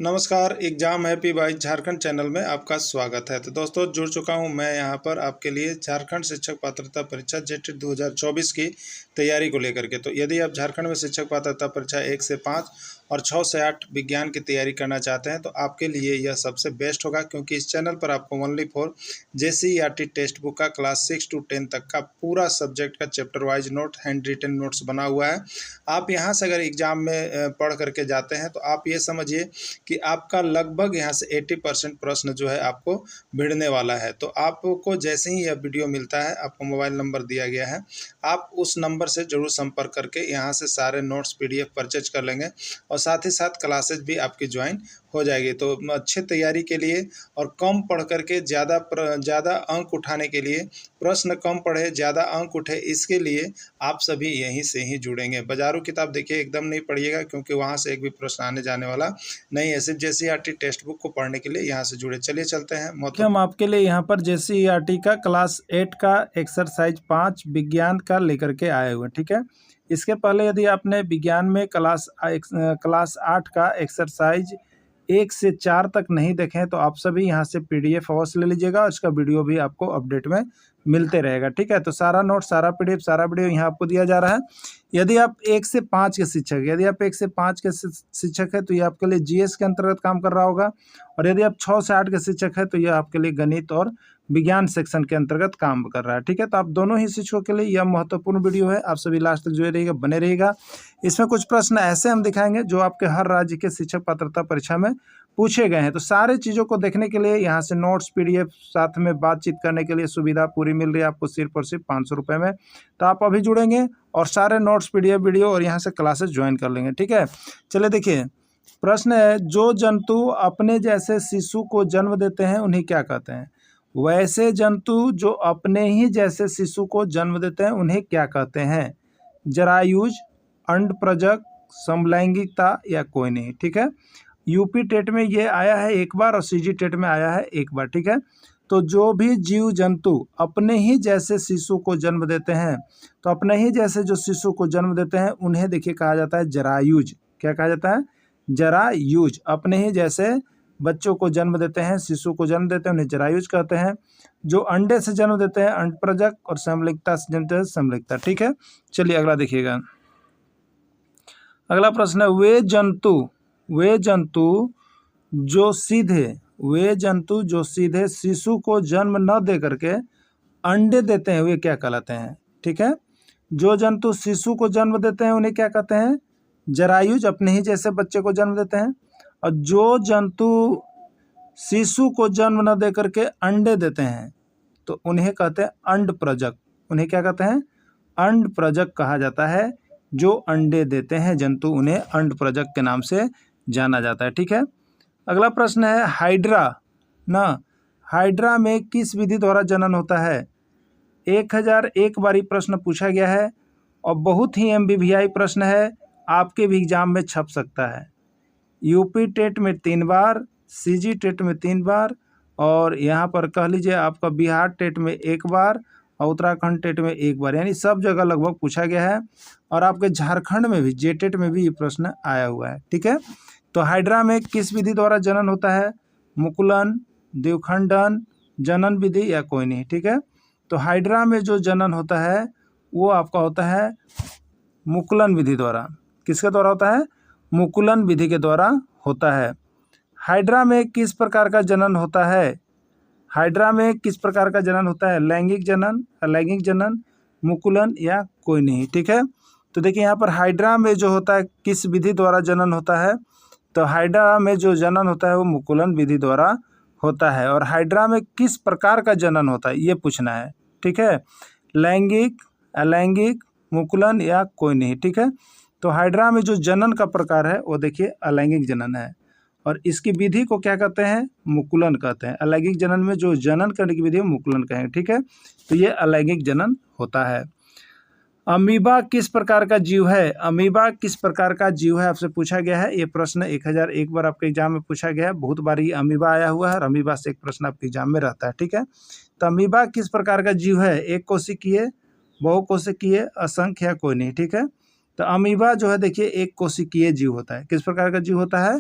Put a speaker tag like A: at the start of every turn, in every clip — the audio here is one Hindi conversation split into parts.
A: नमस्कार, exam happy by Jharkhand channel में आपका स्वागत है। तो दोस्तों, जुड़ चुका हूं मैं यहां पर आपके लिए झारखंड शिक्षक पात्रता परीक्षा जेटेट 2024 की तैयारी को लेकर के। तो यदि आप झारखंड में शिक्षक पात्रता परीक्षा 1 से 5 और 6 से 8 विज्ञान की तैयारी करना चाहते हैं तो आपके लिए यह सबसे बेस्ट होगा, क्योंकि इस चैनल पर आपको only for JCERT text book का क्लास 6 to 10 तक का पूरा सब्जेक्ट का chapter wise note, hand written notes बना हुआ है। आप यहाँ से अगर एग्जाम में पढ़ करके जाते हैं तो आप ये समझिए कि आपका लगभग यहाँ से 80% प्रश्न जो है आपको भिड़ने वाला है। तो आपको जैसे ही यह वीडियो मिलता है, आपको मोबाइल नंबर दिया गया है, आप उस नंबर से जरूर संपर्क करके यहाँ से सारे नोट्स पीडीएफ परचेज कर लेंगे और साथ ही साथ क्लासेज भी आपकी ज्वाइन हो जाएगी। तो अच्छे तैयारी के लिए और कम पढ़ करके ज़्यादा अंक उठाने के लिए, प्रश्न कम पढ़े ज़्यादा अंक उठे, इसके लिए आप सभी यहीं से ही जुड़ेंगे। बाजारू किताब देखिए एकदम नहीं पढ़िएगा, क्योंकि वहाँ से एक भी प्रश्न आने जाने वाला नहीं है। सिर्फ जेसीईआरटी टेक्स्ट बुक को पढ़ने के लिए यहाँ से जुड़े। चलिए चलते हैं।
B: हम आपके लिए यहाँ पर जेसीईआरटी का क्लास 8 का एक्सरसाइज 5 विज्ञान का लेकर के आए हुए हैं, ठीक है। इसके पहले यदि आपने विज्ञान में क्लास 8 का एक्सरसाइज 1 से 4 तक नहीं देखें तो आप सभी यहाँ से पीडीएफ अवश्य ले लीजिएगा और इसका वीडियो भी आपको अपडेट में मिलते रहेगा, ठीक है। तो सारा नोट, सारा पीडीएफ, सारा वीडियो यहाँ आपको दिया जा रहा है। यदि आप 1 से 5 के शिक्षक है तो ये आपके लिए जीएस के अंतर्गत काम कर रहा होगा, और यदि आप 6 से 8 के शिक्षक है तो ये आपके लिए गणित और विज्ञान सेक्शन के अंतर्गत काम कर रहा है, ठीक है। तो आप दोनों ही शिक्षकों के लिए यह महत्वपूर्ण वीडियो है। आप सभी लास्ट तक जुड़े रहिएगा, बने रहिएगा। इसमें कुछ प्रश्न ऐसे हम दिखाएंगे जो आपके हर राज्य के शिक्षक पात्रता परीक्षा में पूछे गए हैं। तो सारे चीज़ों को देखने के लिए यहाँ से नोट्स, पीडीएफ, साथ में बातचीत करने के लिए सुविधा पूरी मिल रही है आपको सिर्फ और सिर्फ 500 रुपये में। तो आप अभी जुड़ेंगे और सारे नोट्स, पीडीएफ, वीडियो और यहाँ से क्लासेस ज्वाइन कर लेंगे, ठीक है। चलिए देखिए, प्रश्न है, जो जंतु अपने जैसे शिशु को जन्म देते हैं उन्हें क्या कहते हैं? वैसे जंतु जो अपने ही जैसे शिशु को जन्म देते हैं उन्हें क्या कहते हैं? जरायुज, अंडप्रजक, समलैंगिकता या कोई नहीं, ठीक है। यूपी टेट में ये आया है एक बार और सीजी टेट में आया है एक बार, ठीक है। तो जो भी जीव जंतु अपने ही जैसे शिशु को जन्म देते हैं, तो अपने ही जैसे जो शिशु को जन्म देते हैं उन्हें देखिए कहा जाता है जरायुज। क्या कहा जाता है? जरायुज। अपने ही जैसे बच्चों को जन्म देते हैं, शिशु को जन्म देते हैं, उन्हें जरायुज कहते हैं। जो अंडे से जन्म देते हैं अंडप्रजक, और समलैंगिकता से जन्म देते हैं समलैंगिकता, ठीक है। चलिए अगला देखिएगा। अगला प्रश्न है, वे जंतु जो सीधे शिशु को जन्म न दे करके अंडे देते हैं वे क्या कहलाते हैं? ठीक है। जो जंतु शिशु को जन्म देते हैं उन्हें क्या कहते हैं? जरायुज, अपने ही जैसे बच्चे को जन्म देते हैं। और जो जंतु शिशु को जन्म न दे करके अंडे देते हैं तो उन्हें कहते हैं अंडप्रजक। उन्हें क्या कहते हैं? अंडप्रजक कहा जाता है। जो अंडे देते हैं जंतु उन्हें अंडप्रजक के नाम से जाना जाता है, ठीक है। अगला प्रश्न है, हाइड्रा में किस विधि द्वारा जनन होता है? 1001 बारी प्रश्न पूछा गया है और बहुत ही एमबीवीआई प्रश्न है, आपके भी एग्जाम में छप सकता है। यूपी टेट में 3 बार, सीजी टेट में 3 बार, और यहाँ पर कह लीजिए आपका बिहार टेट में 1 बार और उत्तराखंड टेट में 1 बार, यानी सब जगह लगभग पूछा गया है। और आपके झारखंड में भी जेटेट में भी ये प्रश्न आया हुआ है, ठीक है। तो हाइड्रा में किस विधि द्वारा जनन होता है? मुकुलन, द्विखंडन, जनन विधि या कोई नहीं, ठीक है। तो हाइड्रा में जो जनन होता है वो आपका होता है मुकुलन विधि द्वारा। किसके द्वारा होता है? मुकुलन विधि के द्वारा होता है। हाइड्रा में किस प्रकार का जनन होता है? हाइड्रा में किस प्रकार का जनन होता है? लैंगिक जनन, अलैंगिक जनन, मुकुलन या कोई नहीं, ठीक है। तो देखिए यहाँ पर हाइड्रा में जो होता है किस विधि द्वारा जनन होता है? तो हाइड्रा में जो जनन होता है वो मुकुलन विधि द्वारा होता है। और हाइड्रा में किस प्रकार का जनन होता है ये पूछना है, ठीक है। लैंगिक, अलैंगिक, मुकुलन या कोई नहीं, ठीक है। तो हाइड्रा में जो जनन का प्रकार है वो देखिए अलैंगिक जनन है, और इसकी विधि को क्या कहते हैं? मुकुलन कहते हैं। अलैंगिक जनन में जो जनन करने की विधि है मुकुलन कहेंगे, ठीक है। तो ये अलैंगिक जनन होता है। अमीबा किस प्रकार का जीव है? अमीबा किस प्रकार का जीव है आपसे पूछा गया है। ये प्रश्न 1001 बार आपके एग्जाम में पूछा गया है। बहुत बार ये अमीबा आया हुआ है और अमीबा से एक प्रश्न आपके एग्जाम में रहता है, ठीक है। तो अमीबा किस प्रकार का जीव है? एक कोशिकीय, बहुकोशिकीय, असंख्य या कोई नहीं, ठीक है। तो अमीबा जो है देखिए एक कोशिकीय जीव होता है। किस प्रकार का जीव होता है?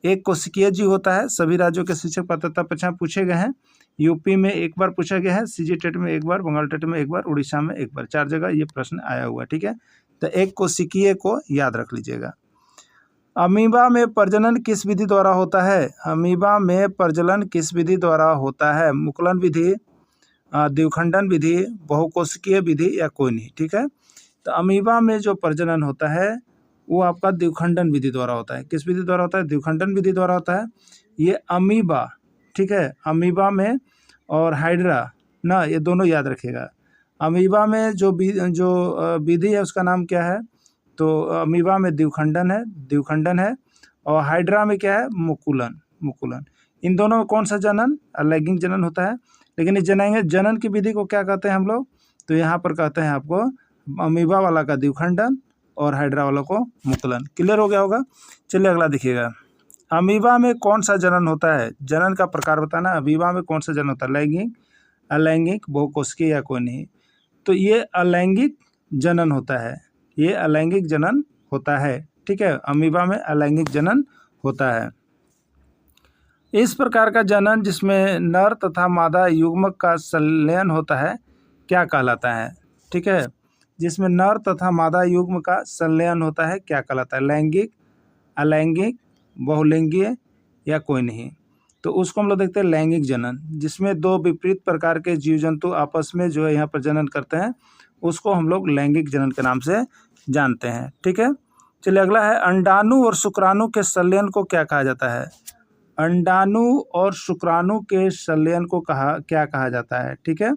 B: एक कोशिकीय जीव होता है। सभी राज्यों के शिक्षक पात्रता परीक्षा पूछे गए हैं। यूपी में एक बार पूछा गया है, सीजी टेट में एक बार, बंगाल टेट में एक बार, उड़ीसा में एक बार, 4 जगह ये प्रश्न आया हुआ है। ठीक है, तो एक कोशिकीय को याद रख लीजिएगा। अमीबा में प्रजनन किस विधि द्वारा होता है? अमीबा में प्रजनन किस विधि द्वारा होता है? मुकुलन विधि, द्विखंडन विधि, बहुकोशिकीय विधि या कोई नहीं। ठीक है, तो अमीबा में जो प्रजनन होता है वो आपका द्विखंडन विधि द्वारा होता है। किस विधि द्वारा होता है? द्विखंडन विधि द्वारा होता है। ये अमीबा, ठीक है, अमीबा में और हाइड्रा ना, ये दोनों याद रखिएगा। अमीबा में जो विधि है उसका नाम क्या है? तो अमीबा में द्विखंडन है और हाइड्रा में क्या है? मुकुलन। इन दोनों में कौन सा जनन? अलैंगिक जनन होता है। लेकिन इस जनन की विधि को क्या कहते हैं हम लोग? तो यहाँ पर कहते हैं आपको अमीबा वाला का द्विखंडन और हाइड्रा वाला को मुकुलन। क्लियर हो गया होगा? चलिए अगला देखिएगा। अमीबा में कौन सा जनन होता है? जनन का प्रकार बताना। अमीबा में कौन सा जनन होता है? लैंगिक, अलैंगिक, बहुकोशिकीय या कोई नहीं? तो ये अलैंगिक जनन होता है, ये अलैंगिक जनन होता है। ठीक है, अमीबा में अलैंगिक जनन होता है। इस प्रकार का जनन जिसमें नर तथा मादा युग्मक का संलयन होता है क्या कहलाता है? ठीक है, जिसमें नर तथा मादा युग्म का संलयन होता है क्या कहलाता है? लैंगिक, अलैंगिक, बहुलिंगीय या कोई नहीं? तो उसको हम लोग देखते हैं लैंगिक जनन, जिसमें दो विपरीत प्रकार के जीव जंतु आपस में जो है यहाँ पर जनन करते हैं, उसको हम लोग लैंगिक जनन के नाम से जानते हैं। ठीक है, चलिए अगला है, अंडाणु और शुक्राणु के संलयन को क्या कहा जाता है? अंडाणु और शुक्राणु के संलयन को क्या कहा जाता है? ठीक है,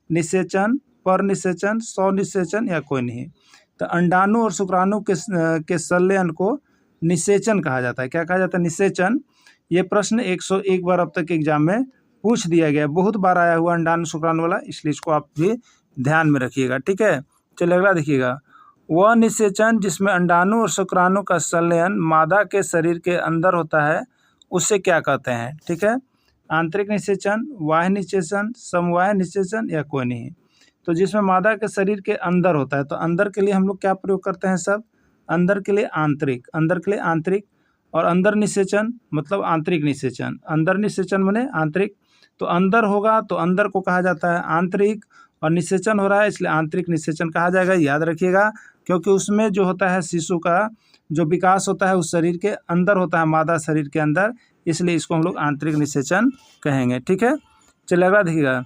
B: निषेचन, परनिषेचन, स्वनिषेचन या कोई नहीं? तो अंडाणु और शुक्राणु के संलयन को निषेचन कहा जाता है। क्या कहा जाता है? निषेचन। ये प्रश्न 101 बार अब तक एग्जाम में पूछ दिया गया, बहुत बार आया हुआ अंडाणु शुक्राणु वाला, इसलिए इसको आप भी ध्यान में रखिएगा। ठीक है, चलिए अगला देखिएगा। वह निषेचन जिसमें अंडाणु और शुक्राणु का संलयन मादा के शरीर के अंदर होता है उसे क्या कहते हैं? ठीक है, आंतरिक निषेचन, बाह्य निषेचन, समवाय निषेचन या कोई नहीं? तो जिसमें मादा के शरीर के अंदर होता है, तो अंदर के लिए हम लोग क्या प्रयोग करते हैं? सब अंदर के लिए आंतरिक, अंदर के लिए आंतरिक, और अंदर निषेचन मतलब आंतरिक निषेचन। अंदर निषेचन माने आंतरिक, तो अंदर होगा तो अंदर को कहा जाता है आंतरिक, और निषेचन हो रहा है इसलिए आंतरिक निषेचन कहा जाएगा। याद रखिएगा, क्योंकि उसमें जो होता है शिशु का जो विकास होता है उस शरीर के अंदर होता है, मादा शरीर के अंदर, इसलिए इसको हम लोग आंतरिक निषेचन कहेंगे। ठीक है, चलिए अगला देखिएगा।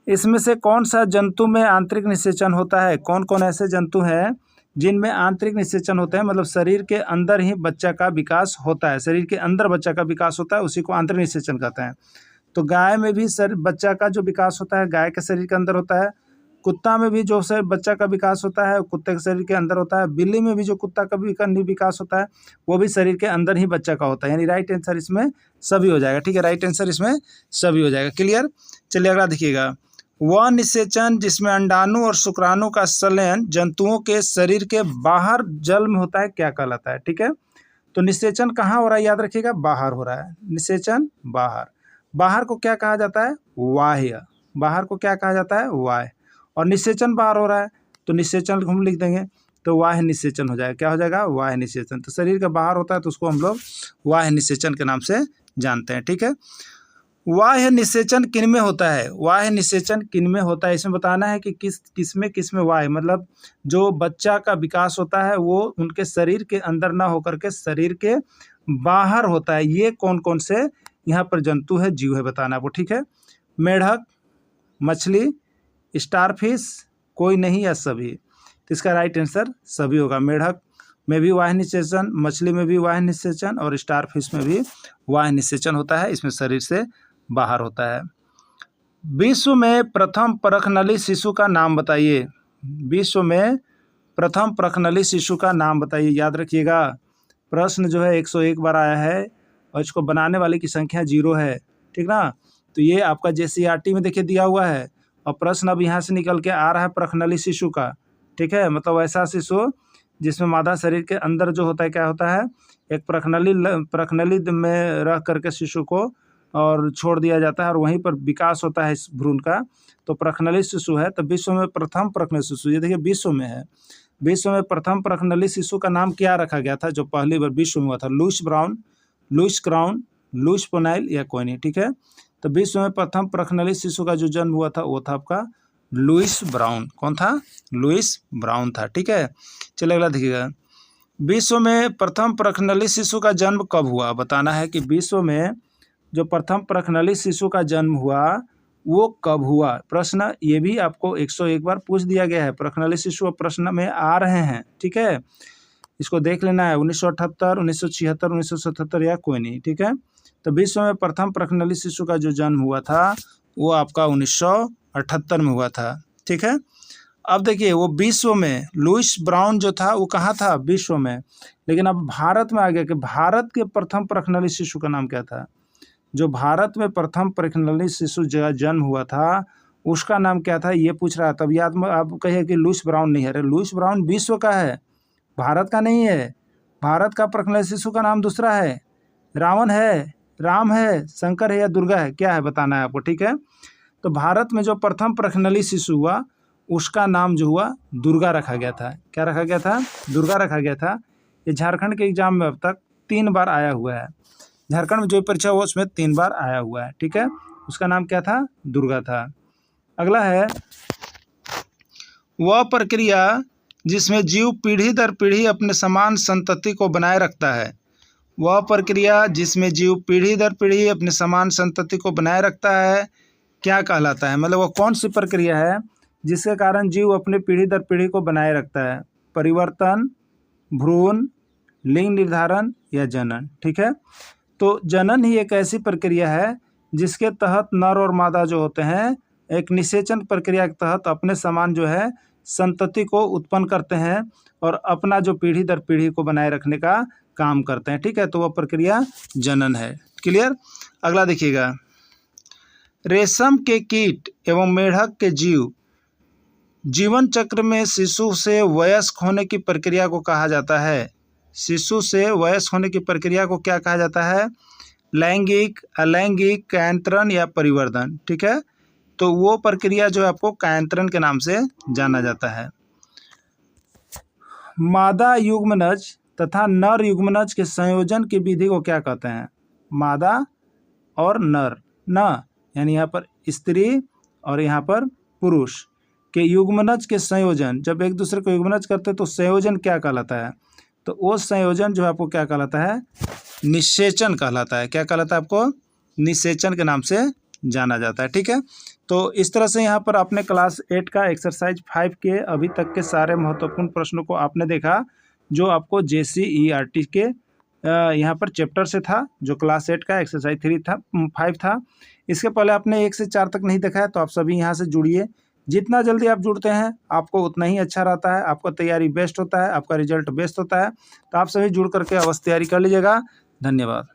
B: इसमें से कौन सा जंतु में आंतरिक निषेचन होता है? कौन कौन ऐसे जंतु हैं जिनमें आंतरिक निषेचन होता है? मतलब शरीर के अंदर ही बच्चा का विकास होता है, शरीर के अंदर बच्चा का विकास होता है, उसी को आंतरिक निषेचन कहते हैं। तो गाय में भी बच्चा का जो विकास होता है गाय के शरीर के अंदर होता है। कुत्ता में भी जो बच्चा का विकास होता है कुत्ते के शरीर के अंदर होता है। बिल्ली में भी जो कुत्ता का विकास होता है वो भी शरीर के अंदर ही बच्चा का होता है। यानी राइट आंसर इसमें सभी हो जाएगा। ठीक है, राइट आंसर इसमें सभी हो जाएगा। क्लियर? चलिए अगला देखिएगा। वह निषेचन जिसमें अंडाणु और शुक्राणु का संलयन जंतुओं के शरीर के बाहर जल में होता है क्या कहलाता है? ठीक है, तो निषेचन कहाँ हो रहा है? याद रखिएगा, बाहर हो रहा है निषेचन, बाहर। बाहर को क्या कहा जाता है? बाह्य। बाहर को क्या कहा जाता है? बाह्य। और निषेचन बाहर हो रहा है तो निषेचन हम लिख देंगे तो बाह्य निषेचन हो जाएगा। क्या हो जाएगा? बाह्य निषेचन। तो शरीर का बाहर होता है तो उसको हम लोग बाह्य निषेचन के नाम से जानते हैं। ठीक है, बाह्य निषेचन किन में होता है? बाह्य निषेचन किन में होता है इसमें बताना है कि किस में बाह्य, मतलब जो बच्चा का विकास होता है वो उनके शरीर के अंदर ना होकर के शरीर के बाहर होता है। ये कौन कौन से यहाँ पर जंतु है, जीव है, बताना आपको। ठीक है, मेढक, मछली, स्टारफिश, कोई नहीं या सभी? तो इसका राइट आंसर सभी होगा। मेढक में भी बाह्य निषेचन, मछली में भी बाह्य निषेचन और स्टारफिश में भी बाह्य निषेचन होता है, इसमें शरीर से बाहर होता है। विश्व में प्रथम परखनली शिशु का नाम बताइए। विश्व में प्रथम परखनली शिशु का नाम बताइए। याद रखिएगा, प्रश्न जो है 101 बार आया है और इसको बनाने वाले की संख्या 0 है। ठीक ना, तो ये आपका JCERT में देखिए दिया हुआ है और प्रश्न अब यहाँ से निकल के आ रहा है परखनली शिशु का। ठीक है, मतलब ऐसा शिशु जिसमें मादा शरीर के अंदर जो होता है क्या होता है, एक परखनली में रह करके शिशु को और छोड़ दिया जाता है और वहीं पर विकास होता है इस भ्रूण का, तो परखनली शिशु है। तो विश्व में प्रथम परखनली शिशु, ये देखिए विश्व में है। विश्व में प्रथम परखनली शिशु का नाम क्या रखा गया था जो पहली बार विश्व में हुआ था? Louise Brown, Louise Crown, Louise पोनाइल या कोई नहीं, ठीक है। तो विश्व में प्रथम प्रखनली शिशु का जो जन्म हुआ था वो था आपका लुईस ब्राउन। कौन था? लुईस ब्राउन था, ठीक है। चलिए अगला देखिएगा, विश्व में प्रथम प्रखनली शिशु का जन्म कब हुआ? बताना है कि विश्व में जो प्रथम प्रखनली शिशु का जन्म हुआ वो कब हुआ। प्रश्न ये भी आपको 101 बार पूछ दिया गया है, प्रखनली शिशु प्रश्न में आ रहे हैं, ठीक है। इसको देख लेना है, 1978, 1976, 1977 या कोई नहीं, ठीक है। तो विश्व में प्रथम प्रखनली शिशु का जो जन्म हुआ था वो आपका 1978 में हुआ था, ठीक है। अब देखिए वो विश्व में लुईस ब्राउन जो था वो कहाँ था? विश्व में। लेकिन अब भारत में आ गया कि भारत के प्रथम प्रखनली शिशु का नाम क्या था? जो भारत में प्रथम प्रखनली शिशु जन्म हुआ था उसका नाम क्या था ये पूछ रहा है। तब याद में आप कहिए कि लुईस ब्राउन नहीं है। अरे लुईस ब्राउन विश्व का है, भारत का नहीं है। भारत का प्रखनली शिशु का नाम दूसरा है, रावण है, राम है, शंकर है या दुर्गा है, क्या है बताना है आपको, ठीक है। तो भारत में जो प्रथम प्रखनली शिशु हुआ उसका नाम जो हुआ दुर्गा रखा गया था। क्या रखा गया था? दुर्गा रखा गया था। ये झारखंड के एग्जाम में अब तक 3 बार आया हुआ है। झारखंड में जो परीक्षा हुआ उसमें 3 बार आया हुआ है, ठीक है। उसका नाम क्या था? दुर्गा था। अगला है, वह प्रक्रिया जिसमें जीव पीढ़ी दर पीढ़ी अपने समान संतति को बनाए रखता है। वह प्रक्रिया जिसमें जीव पीढ़ी दर पीढ़ी अपने समान संतति को बनाए रखता है क्या कहलाता है? मतलब वो कौन सी प्रक्रिया है जिसके कारण जीव अपने पीढ़ी दर पीढ़ी को बनाए रखता है? परिवर्तन, भ्रूण, लिंग निर्धारण या जनन, ठीक है। तो जनन ही एक ऐसी प्रक्रिया है जिसके तहत नर और मादा जो होते हैं एक निषेचन प्रक्रिया के तहत अपने समान जो है संतति को उत्पन्न करते हैं और अपना जो पीढ़ी दर पीढ़ी को बनाए रखने का काम करते हैं, ठीक है। तो वह प्रक्रिया जनन है। क्लियर? अगला देखिएगा, रेशम के कीट एवं मेढक के जीव जीवन चक्र में शिशु से वयस्क होने की प्रक्रिया को कहा जाता है। शिशु से वयस्क होने की प्रक्रिया को क्या कहा जाता है? लैंगिक, अलैंगिक, कायांतरण या परिवर्धन, ठीक है। तो वो प्रक्रिया जो है आपको कायांतरण के नाम से जाना जाता है। मादा युग्मनज तथा नर युग्मनज के संयोजन की विधि को क्या कहते हैं? मादा और नर, न यानी यहाँ पर स्त्री और यहाँ पर पुरुष के युग्मनज के संयोजन, जब एक दूसरे को युग्मनज करते हैं तो संयोजन क्या कहलाता है? तो वो संयोजन जो आपको क्या कहलाता है? निषेचन कहलाता है। क्या कहलाता है आपको? निषेचन के नाम से जाना जाता है, ठीक है। तो इस तरह से यहाँ पर आपने क्लास 8 का एक्सरसाइज 5 के अभी तक के सारे महत्वपूर्ण प्रश्नों को आपने देखा जो आपको JCERT के यहाँ पर चैप्टर से था, जो क्लास 8 का एक्सरसाइज 5 था। इसके पहले आपने 1 से 4 तक नहीं देखा है तो आप सभी यहाँ से जुड़िए। जितना जल्दी आप जुड़ते हैं आपको उतना ही अच्छा रहता है, आपका तैयारी बेस्ट होता है, आपका रिजल्ट बेस्ट होता है। तो आप सभी जुड़ करके अवश्य तैयारी कर लीजिएगा। धन्यवाद।